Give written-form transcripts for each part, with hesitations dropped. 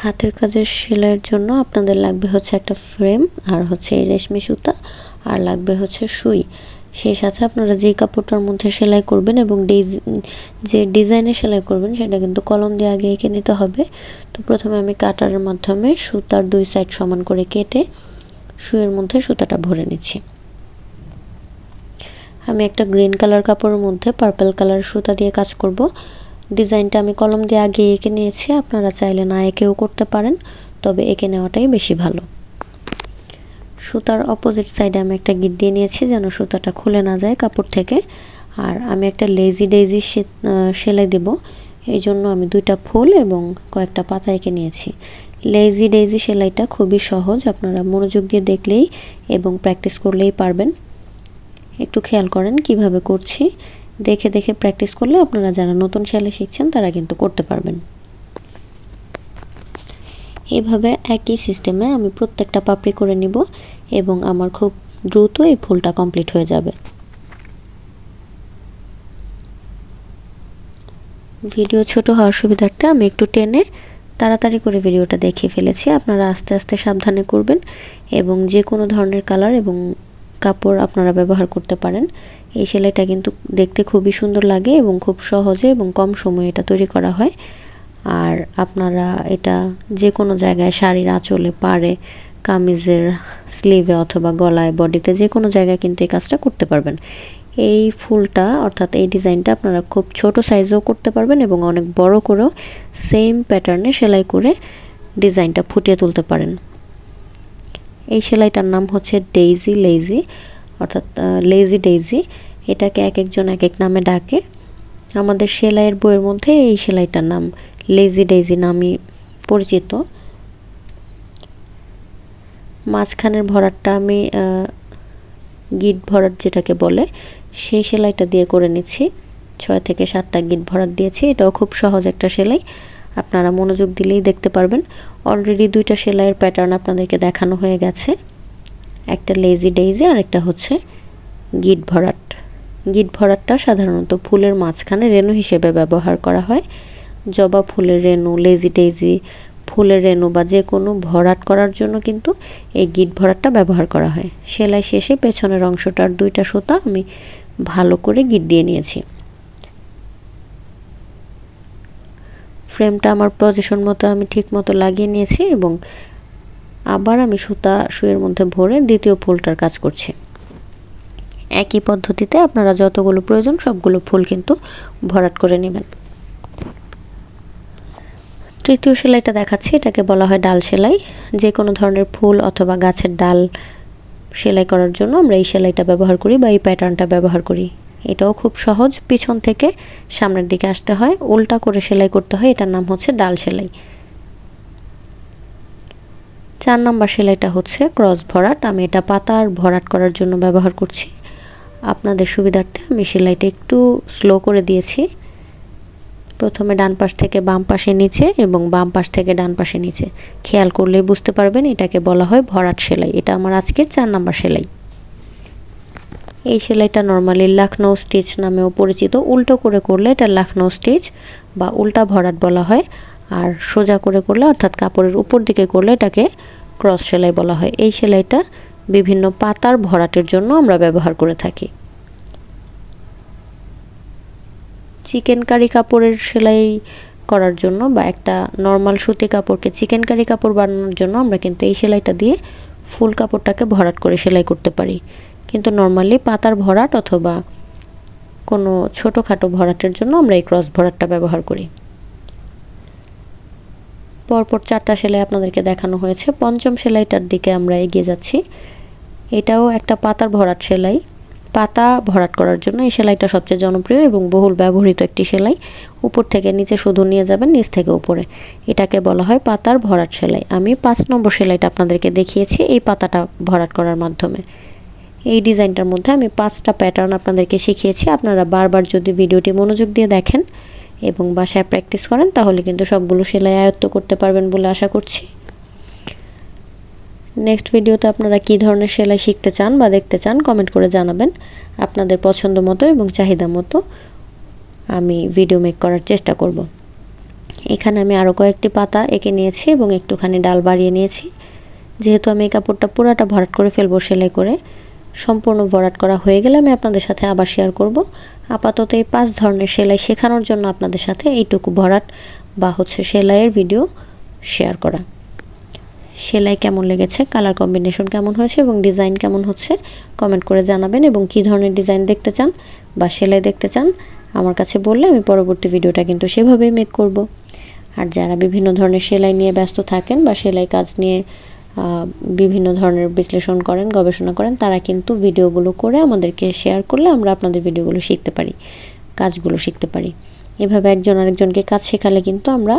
হাতের কাজের সেলাইয়ের জন্য আপনাদের লাগবে হচ্ছে একটা ফ্রেম, আর হচ্ছে রেশমি সুতা, আর লাগবে হচ্ছে সুই। সেই সাথে আপনারা যে কাপড়টার মধ্যে সেলাই করবেন এবং যে ডিজাইনে সেলাই করবেন সেটা কিন্তু কলম দিয়ে আগে এঁকে নিতে হবে। তো প্রথমে আমি কাটারের মাধ্যমে সুতার দুই সাইড সমান করে কেটে সুইয়ের মধ্যে সুতাটা ভরে নিচ্ছি। আমি একটা গ্রিন কালার কাপড়ের মধ্যে পার্পল কালার সুতা দিয়ে কাজ করব। ডিজাইনটা আমি কলম দিয়ে আগে এঁকে নিয়েছি, আপনারা চাইলে না এঁকেও করতে পারেন, তবে এঁকে নেওয়াটাই বেশি ভালো। সুতার অপোজিট সাইডে আমি একটা গিট দিয়ে নিয়েছি যেন সুতাটা খুলে না যায় কাপড় থেকে। আর আমি একটা লেজি ডেইজি সেলাই দেব, এই জন্য আমি দুইটা ফুল এবং কয়েকটা পাতা এঁকে নিয়েছি। লেজি ডেইজি সেলাইটা খুবই সহজ, আপনারা মনোযোগ দিয়ে দেখলেই এবং প্র্যাকটিস করলেই পারবেন। একটু খেয়াল করেন কিভাবে করছি, দেখে দেখে প্র্যাকটিস করলে আপনারা যারা নতুন সেলাই শিখছেন তারা কিন্তু করতে পারবেন। এভাবে একই সিস্টেমে আমি প্রত্যেকটা পাপড়ি করে নিব এবং আমার খুব দ্রুত এই ফুলটা কমপ্লিট হয়ে যাবে। ভিডিও ছোট হওয়ার সুবিধার্থে আমি একটু টেনে তাড়াতাড়ি করে ভিডিওটা দেখিয়ে ফেলেছি, আপনারা আস্তে আস্তে সাবধানে করবেন এবং যে কোনো ধরনের কালার এবং কাপড় আপনারা ব্যবহার করতে পারেন। এই সেলাইটা কিন্তু দেখতে খুবই সুন্দর লাগে এবং খুব সহজে এবং কম সময়ে এটা তৈরি করা হয়। আর আপনারা এটা যে কোনো জায়গায় শাড়ির আঁচলে, পাড়ে, কামিজের স্লিভে অথবা গলায়, বডিতে যে কোনো জায়গায় কিন্তু এই কাজটা করতে পারবেন। এই ফুলটা অর্থাৎ এই ডিজাইনটা আপনারা খুব ছোট সাইজেও করতে পারবেন এবং অনেক বড় করেও সেম প্যাটার্নে সেলাই করে ডিজাইনটা ফুটিয়ে তুলতে পারেন। এই সেলাইটার নাম হচ্ছে ডেইজি লেজি অর্থাৎ লেজি ডেইজি। এটাকে এক একজন এক এক নামে ডাকে। আমাদের সেলাইয়ের বইয়ের মধ্যে এই সেলাইটার নাম লেজি ডেইজি নামই পরিচিত। মাঝখানের ভরাটটা আমি গিট ভরাট যেটাকে বলে সেই সেলাইটা দিয়ে করে নিচ্ছি। 6 থেকে 7টা গিট ভরাট দিয়েছি। এটাও খুব সহজ একটা সেলাই, আপনারা মনোযোগ দিলেই দেখতে পারবেন। অলরেডি দুইটা সেলাইয়ের প্যাটার্ন আপনাদেরকে দেখানো হয়ে গেছে, একটা লেজি ডেইজি আর একটা হচ্ছে গিট ভরাট। গিট ভরাটটা সাধারণত ফুলের মাঝখানে রেণু হিসেবে ব্যবহার করা হয়। জবা ফুলের রেণু, লেজি ডেইজি ফুলের রেণু বা যে কোনো ভরাট করার জন্য কিন্তু এই গিট ভরাটটা ব্যবহার করা হয়। সেলাই শেষে পেছনের অংশটার দুইটা সুতা আমি ভালো করে গিট দিয়ে নিয়েছি। ফ্রেমটা আমার পজিশন মতো আমি ঠিক মতো লাগিয়ে নিয়েছি এবং আবার আমি সুতা সুইয়ের মধ্যে ভরে দ্বিতীয় ফুলটার কাজ করছি। একই পদ্ধতিতে আপনারা যতগুলো প্রয়োজন সবগুলো ফুল কিন্তু ভরাট করে নেবেন। তৃতীয় সেলাইটা দেখাচ্ছি, এটাকে বলা হয় ডাল সেলাই। যে কোনো ধরনের ফুল অথবা গাছের ডাল সেলাই করার জন্য আমরা এই সেলাইটা ব্যবহার করি বা এই প্যাটার্নটা ব্যবহার করি। এটাও খুব সহজ, পিছন থেকে সামনের দিকে আসতে হয়, উল্টা করে সেলাই করতে হয়। এটার নাম হচ্ছে ডাল সেলাই। 4 নম্বর সেলাইটা হচ্ছে ক্রস ভরাট। আমি এটা পাতার ভরাট করার জন্য ব্যবহার করছি। আপনাদের সুবিধার্থে আমি সেলাইটা একটু স্লো করে দিয়েছি। প্রথমে ডান পাশ থেকে বাম পাশে নিচে এবং বাম পাশ থেকে ডান পাশে নিচে, খেয়াল করলেই বুঝতে পারবেন এটাকে বলা হয় ভরাট সেলাই। এটা আমার আজকের 4 নম্বর সেলাই। এই সেলাইটা নর্মালি লখনৌ স্টিচ নামেও পরিচিত। উল্টো করে করলে এটা লখনৌ স্টিচ বা উল্টা ভরাট বলা হয়, আর সোজা করে করলে অর্থাৎ কাপড়ের উপর দিকে করলে এটাকে ক্রস সেলাই বলা হয়। এই সেলাইটা বিভিন্ন পাতার ভরাটের জন্য আমরা ব্যবহার করে থাকি। চিকেন কারি কাপড়ের সেলাই করার জন্য বা একটা নর্মাল সুতি কাপড়কে চিকেন কারি কাপড় বানানোর জন্য আমরা কিন্তু এই সেলাইটা দিয়ে ফুল কাপড়টাকে ভরাট করে সেলাই করতে পারি, কিন্তু নর্মালি পাতার ভরাট অথবা কোনো ছোটোখাটো ভরাটের জন্য আমরা এই ক্রস ভরাটটা ব্যবহার করি। পরপর 4টা সেলাই আপনাদেরকে দেখানো হয়েছে। পঞ্চম সেলাইটার দিকে আমরা এগিয়ে যাচ্ছি। এটাও একটা পাতার ভরাট সেলাই। পাতা ভরাট করার জন্য এই সেলাইটা সবচেয়ে জনপ্রিয় এবং বহুল ব্যবহৃত একটি সেলাই। উপর থেকে নিচে শুধু নিয়ে যাবেন, নিচ থেকে উপরে। এটাকে বলা হয় পাতার ভরাট সেলাই। আমি 5 নম্বর সেলাইটা আপনাদেরকে দেখিয়েছি এই পাতাটা ভরাট করার মাধ্যমে। এই ডিজাইনটার মধ্যে আমি 5টা প্যাটার্ন আপনাদেরকে শিখিয়েছি। আপনারা বারবার যদি ভিডিওটি মনোযোগ দিয়ে দেখেন এবং বাসায় প্র্যাকটিস করেন তাহলে কিন্তু সবগুলো সেলাই আয়ত্ত করতে পারবেন বলে আশা করছি। নেক্সট ভিডিওতে আপনারা কী ধরনের সেলাই শিখতে চান বা দেখতে চান কমেন্ট করে জানাবেন। আপনাদের পছন্দ মতো এবং চাহিদা মতো আমি ভিডিও মেক করার চেষ্টা করব। এখানে আমি আরও কয়েকটি পাতা এঁকে নিয়েছি এবং একটুখানি ডাল বাড়িয়ে নিয়েছি। যেহেতু আমি এই কাপড়টা পুরাটা ভরাট করে ফেলবো সেলাই করে, সম্পূর্ণ ভরাট করা হয়ে গেলে আমি আপনাদের সাথে আবার শেয়ার করব। আপাতত এই 5 ধরনের সেলাই শেখানোর জন্য আপনাদের সাথে এইটুকু ভরাট বা সেলাইয়ের ভিডিও শেয়ার করা। সেলাই কেমন লেগেছে, কালার কম্বিনেশন কেমন হয়েছে এবং ডিজাইন কেমন হচ্ছে কমেন্ট করে জানাবেন, এবং কী ধরনের ডিজাইন দেখতে চান বা সেলাই দেখতে চান আমার কাছে বললে আমি পরবর্তী ভিডিওটা কিন্তু সেভাবেই মেক করব। আর যারা বিভিন্ন ধরনের সেলাই নিয়ে ব্যস্ত থাকেন বা সেলাই কাজ নিয়ে বিভিন্ন ধরনের বিশ্লেষণ করেন, গবেষণা করেন, তারা কিন্তু ভিডিওগুলো করে আমাদেরকে শেয়ার করলে আমরা আপনাদের ভিডিওগুলো শিখতে পারি, কাজগুলো শিখতে পারি। এভাবে একজন আরেকজনকে কাজ শেখালে কিন্তু আমরা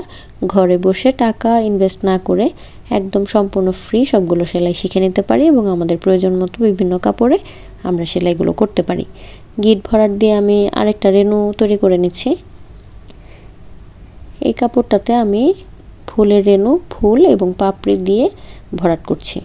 ঘরে বসে টাকা ইনভেস্ট না করে একদম সম্পূর্ণ ফ্রি সবগুলো সেলাই শিখে নিতে পারি এবং আমাদের প্রয়োজন মতো বিভিন্ন কাপড়ে আমরা সেলাইগুলো করতে পারি। গিট ভরাট দিয়ে আমি আরেকটা রেনু তৈরি করে নিচ্ছি। এই কাপড়টাতে আমি ফুলের রেনু, ফুল এবং পাপড়ি দিয়ে ভরাট করছি।